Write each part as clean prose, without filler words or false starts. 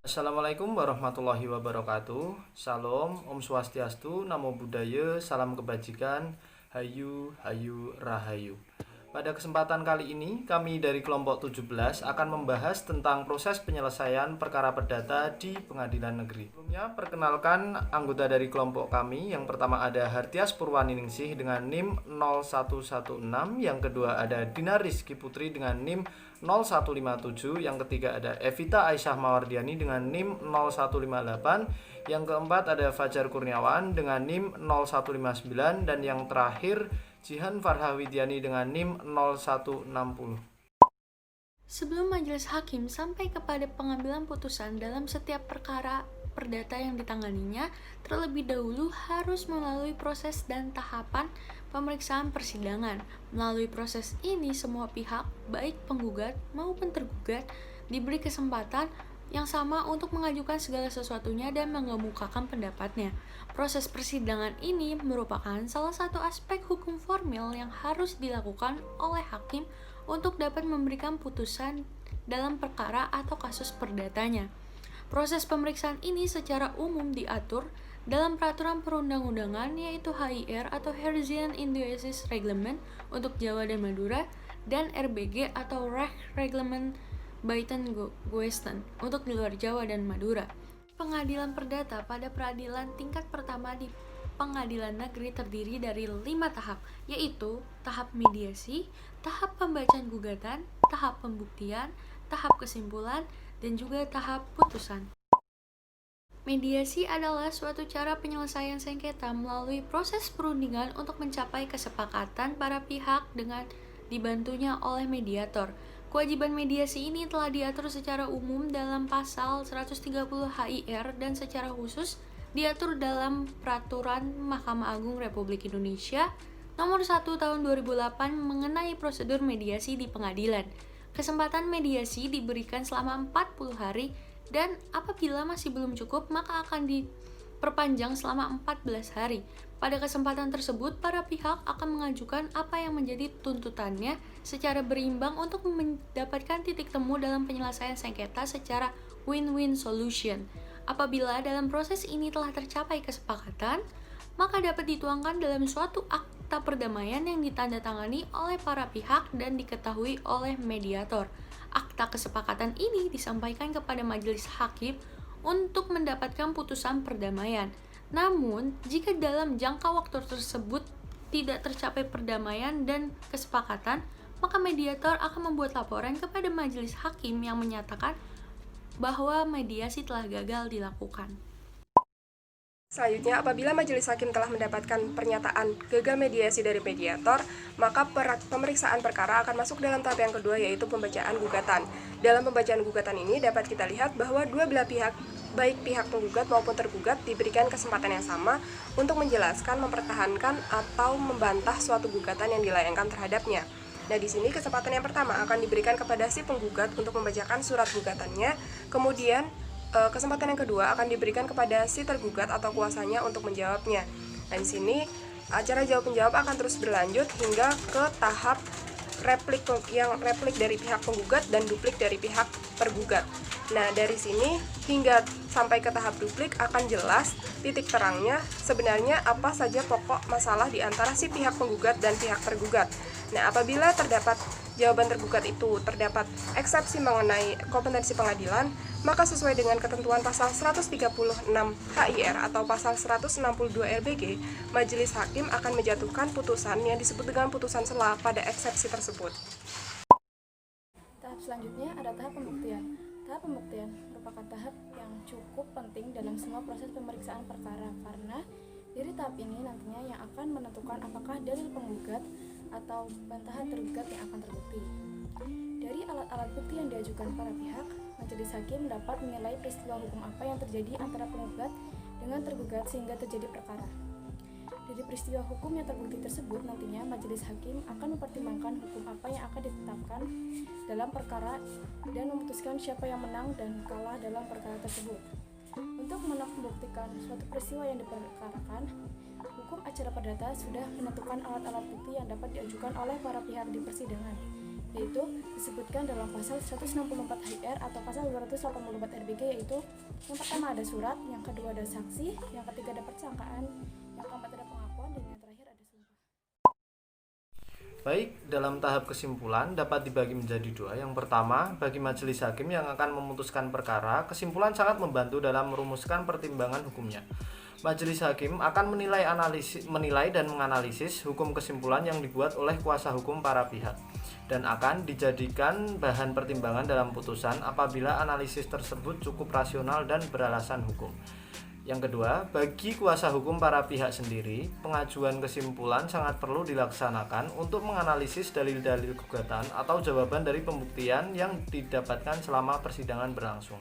Assalamualaikum warahmatullahi wabarakatuh. Shalom, Om Swastiastu, Namo Buddhaya, salam kebajikan, Hayu, Hayu, Rahayu. Pada kesempatan kali ini, kami dari kelompok 17 akan membahas tentang proses penyelesaian perkara perdata di pengadilan negeri. Sebelumnya, perkenalkan anggota dari kelompok kami. Yang pertama ada Hartias Purwaniningsih dengan NIM 0116, yang kedua ada Dina Rizky Putri dengan NIM 0157, yang ketiga ada Evita Aisyah Mawardiani dengan NIM 0158, yang keempat ada Fajar Kurniawan dengan NIM 0159, dan yang terakhir Jihan Farha Widiani dengan NIM 0160. Sebelum majelis hakim sampai kepada pengambilan putusan dalam setiap perkara perdata yang ditanganinya, terlebih dahulu harus melalui proses dan tahapan pemeriksaan persidangan. Melalui proses ini, semua pihak, baik penggugat maupun tergugat, diberi kesempatan yang sama untuk mengajukan segala sesuatunya dan mengemukakan pendapatnya. Proses persidangan ini merupakan salah satu aspek hukum formil yang harus dilakukan oleh hakim untuk dapat memberikan putusan dalam perkara atau kasus perdatanya. Proses pemeriksaan ini secara umum diatur dalam peraturan perundang-undangan, yaitu HIR atau Herzian Indonesian Reglement untuk Jawa dan Madura, dan RBG atau Reglement Baitan Guesten untuk di luar Jawa dan Madura. Pengadilan perdata pada peradilan tingkat pertama di pengadilan negeri terdiri dari 5 tahap, yaitu tahap mediasi, tahap pembacaan gugatan, tahap pembuktian, tahap kesimpulan, dan juga tahap putusan. Mediasi adalah suatu cara penyelesaian sengketa melalui proses perundingan untuk mencapai kesepakatan para pihak dengan dibantunya oleh mediator. Kewajiban mediasi ini telah diatur secara umum dalam pasal 130 HIR dan secara khusus diatur dalam Peraturan Mahkamah Agung Republik Indonesia Nomor 1 Tahun 2008 mengenai prosedur mediasi di pengadilan. Kesempatan mediasi diberikan selama 40 hari dan apabila masih belum cukup maka akan diperpanjang selama 14 hari. Pada kesempatan tersebut, para pihak akan mengajukan apa yang menjadi tuntutannya secara berimbang untuk mendapatkan titik temu dalam penyelesaian sengketa secara win-win solution. Apabila dalam proses ini telah tercapai kesepakatan, maka dapat dituangkan dalam suatu akta perdamaian yang ditandatangani oleh para pihak dan diketahui oleh mediator. Akta kesepakatan ini disampaikan kepada majelis hakim untuk mendapatkan putusan perdamaian. Namun, jika dalam jangka waktu tersebut tidak tercapai perdamaian dan kesepakatan, maka mediator akan membuat laporan kepada majelis hakim yang menyatakan bahwa mediasi telah gagal dilakukan. Selanjutnya, apabila majelis hakim telah mendapatkan pernyataan gagal mediasi dari mediator, maka pemeriksaan perkara akan masuk dalam tahap yang kedua, yaitu pembacaan gugatan. Dalam pembacaan gugatan ini dapat kita lihat bahwa dua belah pihak, baik pihak penggugat maupun tergugat, diberikan kesempatan yang sama untuk menjelaskan, mempertahankan, atau membantah suatu gugatan yang dilayangkan terhadapnya. Nah, di sini kesempatan yang pertama akan diberikan kepada si penggugat untuk membacakan surat gugatannya, kemudian kesempatan yang kedua akan diberikan kepada si tergugat atau kuasanya untuk menjawabnya. Nah, di sini acara jawab menjawab akan terus berlanjut hingga ke tahap replik dari pihak penggugat dan duplik dari pihak tergugat. Nah, dari sini hingga sampai ke tahap duplik akan jelas titik terangnya sebenarnya apa saja pokok masalah di antara si pihak penggugat dan pihak tergugat. Nah, apabila terdapat jawaban tergugat itu terdapat eksepsi mengenai kompetensi pengadilan, maka sesuai dengan ketentuan pasal 136 HIR atau pasal 162 RBG, majelis hakim akan menjatuhkan putusan yang disebut dengan putusan sela pada eksepsi tersebut. Tahap selanjutnya ada tahap pembuktian. Tahap pembuktian merupakan tahap yang cukup penting dalam semua proses pemeriksaan perkara karena dari tahap ini nantinya yang akan menentukan apakah dalil penggugat atau bantahan tergugat yang akan terbukti. Dari alat-alat bukti yang diajukan para pihak, majelis hakim dapat menilai peristiwa hukum apa yang terjadi antara penggugat dengan tergugat sehingga terjadi perkara. Dari peristiwa hukum yang terbukti tersebut, nantinya majelis hakim akan mempertimbangkan hukum apa yang akan ditetapkan dalam perkara dan memutuskan siapa yang menang dan kalah dalam perkara tersebut. Untuk membuktikan suatu peristiwa yang diperkarakan, hukum acara perdata sudah menentukan alat-alat bukti yang dapat diajukan oleh para pihak di persidangan. yaitu disebutkan dalam pasal 164 HR atau pasal 284 RBG, yaitu yang pertama ada surat, yang kedua ada saksi, yang ketiga ada persangkaan, yang keempat ada pengakuan, dan yang terakhir ada sumpah. Baik, dalam tahap kesimpulan dapat dibagi menjadi dua. Yang pertama, bagi majelis hakim yang akan memutuskan perkara, kesimpulan sangat membantu dalam merumuskan pertimbangan hukumnya. Majelis hakim akan menilai dan menganalisis hukum kesimpulan yang dibuat oleh kuasa hukum para pihak dan akan dijadikan bahan pertimbangan dalam putusan apabila analisis tersebut cukup rasional dan beralasan hukum. Yang kedua, bagi kuasa hukum para pihak sendiri, pengajuan kesimpulan sangat perlu dilaksanakan untuk menganalisis dalil-dalil gugatan atau jawaban dari pembuktian yang didapatkan selama persidangan berlangsung.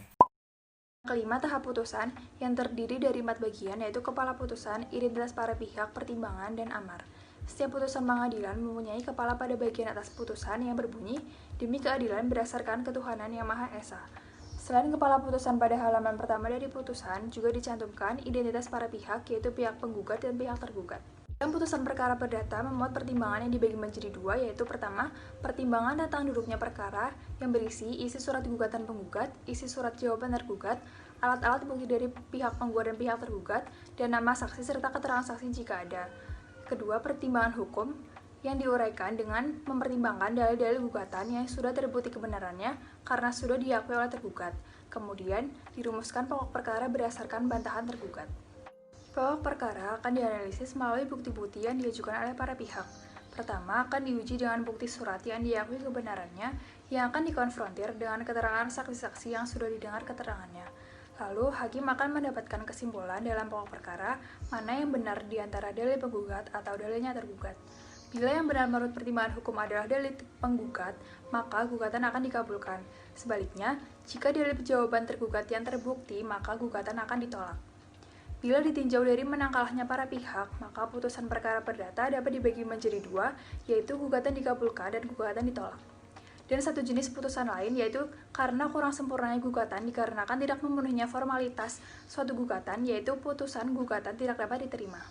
Kelima, tahap putusan yang terdiri dari 4 bagian, yaitu kepala putusan, identitas para pihak, pertimbangan, dan amar. Setiap putusan pengadilan mempunyai kepala pada bagian atas putusan yang berbunyi, demi keadilan berdasarkan ketuhanan yang Maha Esa. Selain kepala putusan pada halaman pertama dari putusan, juga dicantumkan identitas para pihak, yaitu pihak penggugat dan pihak tergugat. Dalam putusan perkara perdata memuat pertimbangan yang dibagi menjadi dua, yaitu pertama, pertimbangan tentang duduknya perkara yang berisi isi surat gugatan penggugat, isi surat jawaban tergugat, alat-alat bukti dari pihak penggugat dan pihak tergugat, dan nama saksi serta keterangan saksi jika ada. Kedua, pertimbangan hukum yang diuraikan dengan mempertimbangkan dalil-dalil gugatan yang sudah terbukti kebenarannya karena sudah diakui oleh tergugat. Kemudian, dirumuskan pokok perkara berdasarkan bantahan tergugat. Pokok perkara akan dianalisis melalui bukti-bukti yang diajukan oleh para pihak. Pertama, akan diuji dengan bukti surat yang diakui kebenarannya yang akan dikonfrontir dengan keterangan saksi-saksi yang sudah didengar keterangannya. Lalu, hakim akan mendapatkan kesimpulan dalam pokok perkara mana yang benar di antara dalil penggugat atau dalilnya tergugat. Bila yang benar menurut pertimbangan hukum adalah dalil penggugat, maka gugatan akan dikabulkan. Sebaliknya, jika dalil jawaban tergugat yang terbukti, maka gugatan akan ditolak. Bila ditinjau dari menang kalahnya para pihak, maka putusan perkara perdata dapat dibagi menjadi dua, yaitu gugatan dikabulkan dan gugatan ditolak. Dan satu jenis putusan lain, yaitu karena kurang sempurnanya gugatan dikarenakan tidak memenuhinya formalitas suatu gugatan, yaitu putusan gugatan tidak dapat diterima.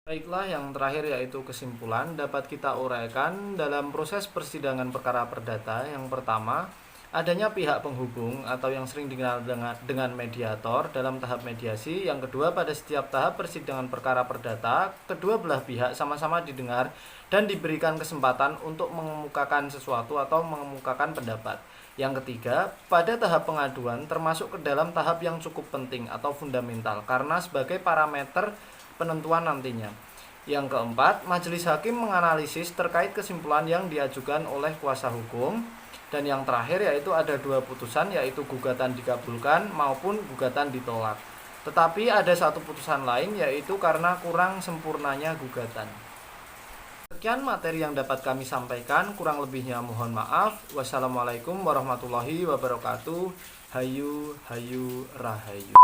Baiklah, yang terakhir yaitu kesimpulan dapat kita uraikan dalam proses persidangan perkara perdata. Yang pertama, adanya pihak penghubung atau yang sering dikenal dengan mediator dalam tahap mediasi. Yang kedua, pada setiap tahap persidangan perkara perdata, kedua belah pihak sama-sama didengar dan diberikan kesempatan untuk mengemukakan sesuatu atau mengemukakan pendapat. Yang ketiga, pada tahap pengaduan termasuk ke dalam tahap yang cukup penting atau fundamental karena sebagai parameter penentuan nantinya. Yang keempat, majelis hakim menganalisis terkait kesimpulan yang diajukan oleh kuasa hukum. Dan yang terakhir yaitu ada dua putusan, yaitu gugatan dikabulkan maupun gugatan ditolak. Tetapi ada satu putusan lain, yaitu karena kurang sempurnanya gugatan. Sekian materi yang dapat kami sampaikan, kurang lebihnya mohon maaf. Wassalamualaikum warahmatullahi wabarakatuh. Hayu, hayu, rahayu.